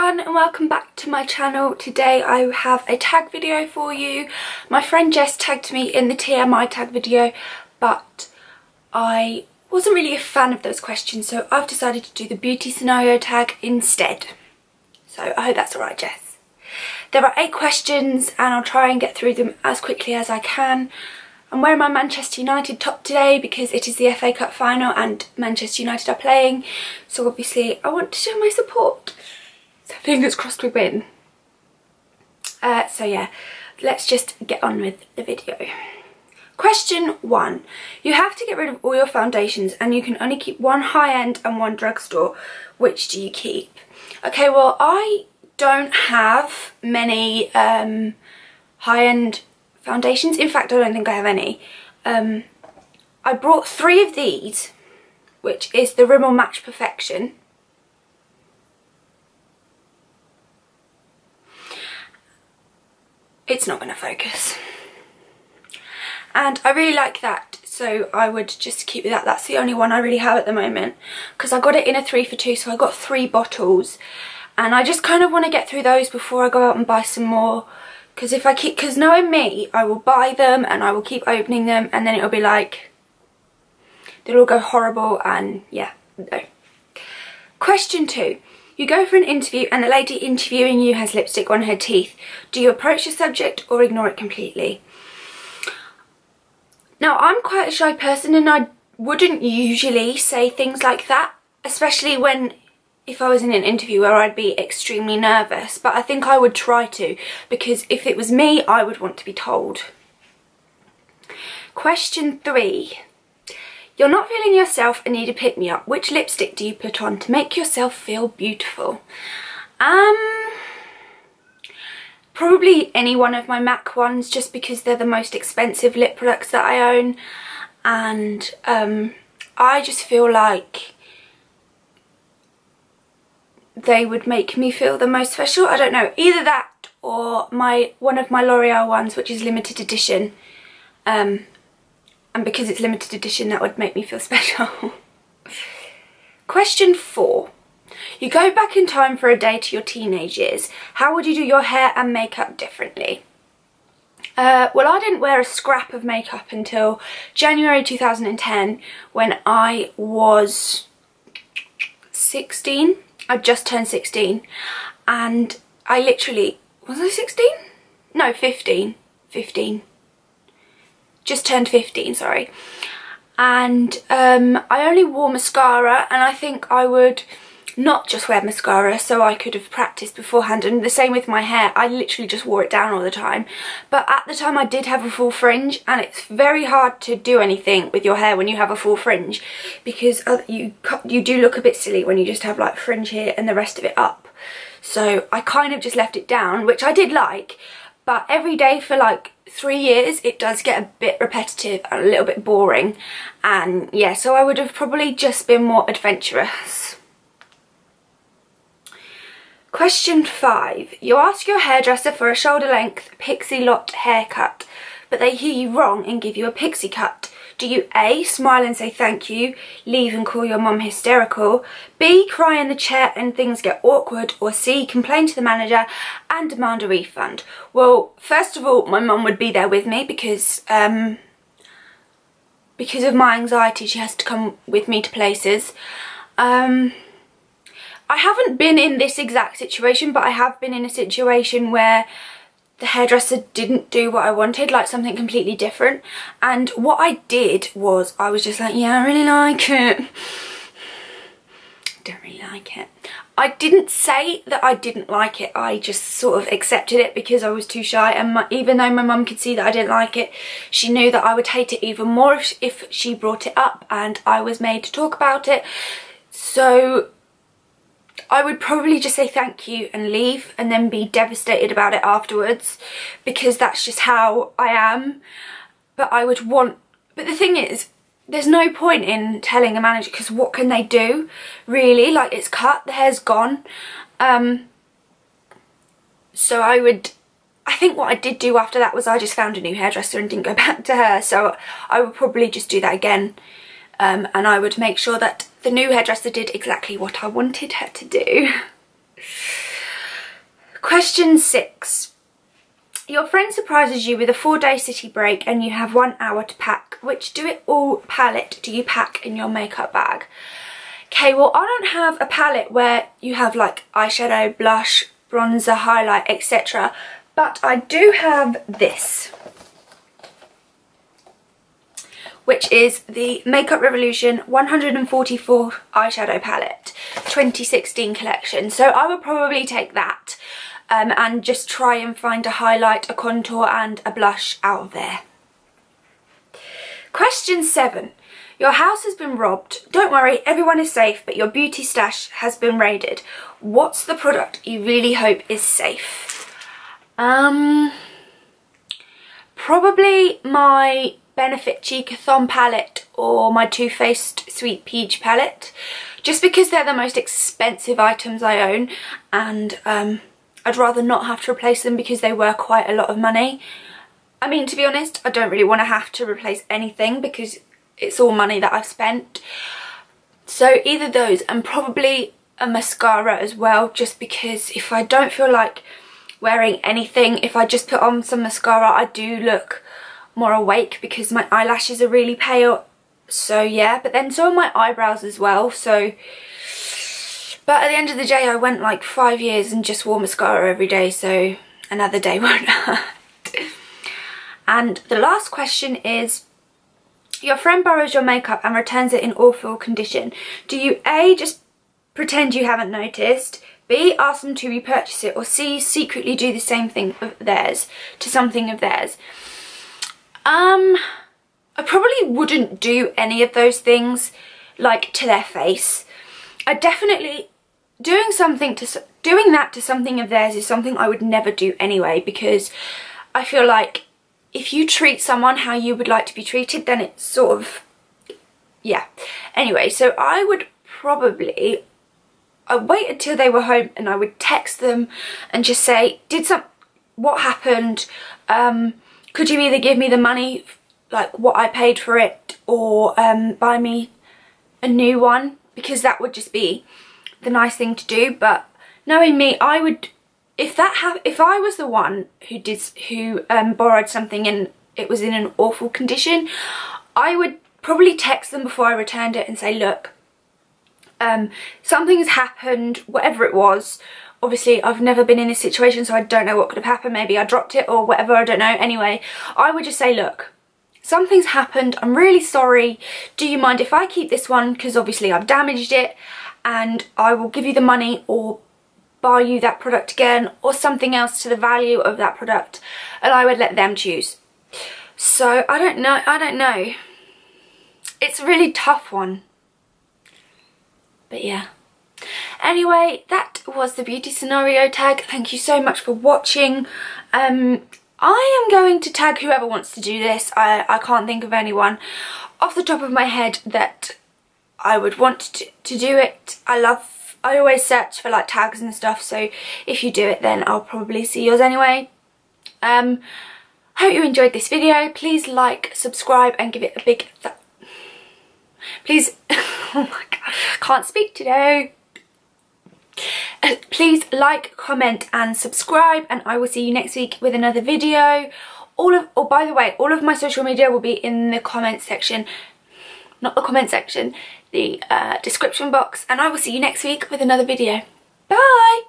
everyone and welcome back to my channel. Today I have a tag video for you. My friend Jess tagged me in the TMI tag video, but I wasn't really a fan of those questions, so I've decided to do the beauty scenario tag instead. So I hope that's alright, Jess. There are 8 questions and I'll try and get through them as quickly as I can. I'm wearing my Manchester United top today because it is the FA Cup final and Manchester United are playing, so obviously I want to show my support. So fingers crossed we win. So yeah, let's just get on with the video. Question 1. You have to get rid of all your foundations and you can only keep one high-end and one drugstore. Which do you keep? Okay, well I don't have many high-end foundations. In fact, I don't think I have any. I brought 3 of these, which is the Rimmel Match Perfection. It's not going to focus. And I really like that, so I would just keep that. That's the only one I really have at the moment, because I got it in a 3 for 2, so I got 3 bottles. And I just kind of want to get through those before I go out and buy some more. Because knowing me, I will buy them and I will keep opening them and then it'll be like, they'll all go horrible and yeah, no. Question 2. You go for an interview and the lady interviewing you has lipstick on her teeth. Do you approach the subject or ignore it completely? Now, I'm quite a shy person and I wouldn't usually say things like that, especially if I was in an interview where I'd be extremely nervous, but I think I would try to, because if it was me, I would want to be told. Question 3. You're not feeling yourself and need a pick-me-up. Which lipstick do you put on to make yourself feel beautiful? Probably any one of my MAC ones, just because they're the most expensive lip products that I own, and I just feel like they would make me feel the most special. I don't know, either that or one of my L'Oreal ones, which is limited edition, and because it's limited edition, that would make me feel special. Question 4. You go back in time for a day to your teenage years. How would you do your hair and makeup differently? Well, I didn't wear a scrap of makeup until January 2010 when I was 16. I just turned 16 and I literally, was I 16? No, 15. Just turned 15, sorry. And I only wore mascara, and I think I would not just wear mascara, so I could have practiced beforehand. And the same with my hair, I literally just wore it down all the time. But at the time I did have a full fringe, and it's very hard to do anything with your hair when you have a full fringe, because you do look a bit silly when you just have like fringe here and the rest of it up. So I kind of just left it down, which I did like, but every day for like 3 years it does get a bit repetitive and a little bit boring. And yeah, so I would have probably just been more adventurous. Question 5. You ask your hairdresser for a shoulder length pixie lot haircut, but they hear you wrong and give you a pixie cut. Do you A, smile and say thank you, leave and call your mum hysterical, B, cry in the chair and things get awkward, or C, complain to the manager and demand a refund? Well, first of all, my mum would be there with me because of my anxiety. She has to come with me to places. I haven't been in this exact situation, but I have been in a situation where the hairdresser didn't do what I wanted, like something completely different. And what I did was, I was just like, yeah, I really like it. Don't really like it. I didn't say that I didn't like it, I just sort of accepted it because I was too shy. And even though my mum could see that I didn't like it, she knew that I would hate it even more if she brought it up and I was made to talk about it. So I would probably just say thank you and leave, and then be devastated about it afterwards, because that's just how I am. But the thing is, there's no point in telling a manager, because what can they do, really? Like, it's cut, the hair's gone. So I think what I did do after that was I just found a new hairdresser and didn't go back to her. So I would probably just do that again. And I would make sure that the new hairdresser did exactly what I wanted her to do. Question 6. Your friend surprises you with a 4-day city break and you have 1 hour to pack. Which do-it-all palette do you pack in your makeup bag? Okay, well, I don't have a palette where you have like eyeshadow, blush, bronzer, highlight, etc. But I do have this, which is the Makeup Revolution 144 eyeshadow palette 2016 collection. So I would probably take that and just try and find a highlight, a contour and a blush out of there. Question 7. Your house has been robbed. Don't worry, everyone is safe, but your beauty stash has been raided. What's the product you really hope is safe? Probably my Benefit Cheekathon palette or my Too Faced Sweet Peach palette, just because they're the most expensive items I own, and I'd rather not have to replace them because they were quite a lot of money. I mean, to be honest, I don't really want to have to replace anything because it's all money that I've spent. So either those, and probably a mascara as well, just because if I don't feel like wearing anything, if I just put on some mascara, I do look more awake because my eyelashes are really pale. So yeah, but then so are my eyebrows as well. So, but at the end of the day, I went like 5 years and just wore mascara every day, so another day won't hurt. And the last question is, your friend borrows your makeup and returns it in awful condition. Do you A, just pretend you haven't noticed, B, ask them to repurchase it, or C, secretly do the same thing of theirs to something of theirs? I probably wouldn't do any of those things, like to their face. I definitely, doing that to something of theirs is something I would never do anyway, because I feel like if you treat someone how you would like to be treated, then it's sort of, yeah. Anyway, so I would probably, I'd wait until they were home and I would text them and just say, what happened? Could you either give me the money, like what I paid for it, or buy me a new one? Because that would just be the nice thing to do. But knowing me, I would, if I was the one who borrowed something and it was in an awful condition, I would probably text them before I returned it and say, look, something's happened, whatever it was. Obviously, I've never been in this situation, so I don't know what could have happened. Maybe I dropped it or whatever, I don't know. Anyway, I would just say, look, something's happened. I'm really sorry. Do you mind if I keep this one? Because obviously I've damaged it, and I will give you the money or buy you that product again or something else to the value of that product, and I would let them choose. So I don't know. It's a really tough one. But yeah. Anyway, that was the beauty scenario tag. Thank you so much for watching. I am going to tag whoever wants to do this. I can't think of anyone off the top of my head that I would want to do it. I always search for like tags and stuff, so if you do it then I'll probably see yours anyway. Hope you enjoyed this video. Please like, subscribe and give it a big please, oh my god, can't speak today. Please like, comment and subscribe, and I will see you next week with another video. By the way, all of my social media will be in the comment section, not the comment section, the description box, and I will see you next week with another video. Bye!